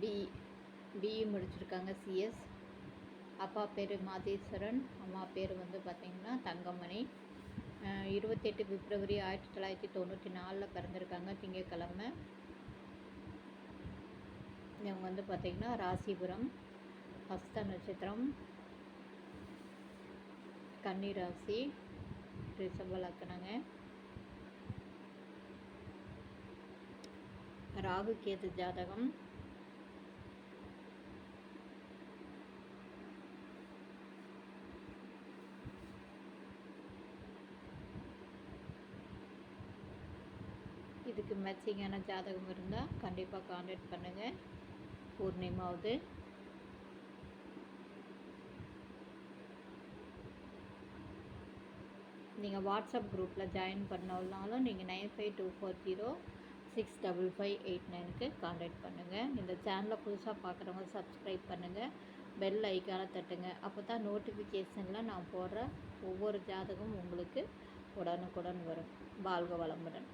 B BE முடிச்சிருக்காங்க CS. அப்பா பேர் மாதேஸ்வரன், அம்மா பேர் வந்து பார்த்திங்கன்னா தங்கமணி. 28 பிப்ரவரி 1994 பிறந்திருக்காங்க, திங்கட்கிழமை. இவங்க வந்து பார்த்திங்கன்னா ராசிபுரம், ஹஸ்த நட்சத்திரம், கன்னி ராசி, ரிஷப லக்னங்க. ராகு கேது ஜாதகம். இதுக்கு மேட்சிங்கான ஜாதகம் இருந்தால் கண்டிப்பாக கான்டாக்ட் பண்ணுங்கள். பூர்ணிமாவது. நீங்கள் வாட்ஸ்அப் குரூப்பில் ஜாயின் பண்ணாலும் நீங்கள் 9524065589க்கு கான்டாக்ட் பண்ணுங்கள். இந்த சேனலை புதுசாக பார்க்குறவங்க சப்ஸ்கிரைப் பண்ணுங்கள், பெல் ஐக்கானை தட்டுங்க. அப்போ தான் நோட்டிஃபிகேஷனில் நான் போடுற ஒவ்வொரு ஜாதகமும் உங்களுக்கு உடனுக்குடன் வரும். வாழ்க வளமுடன்.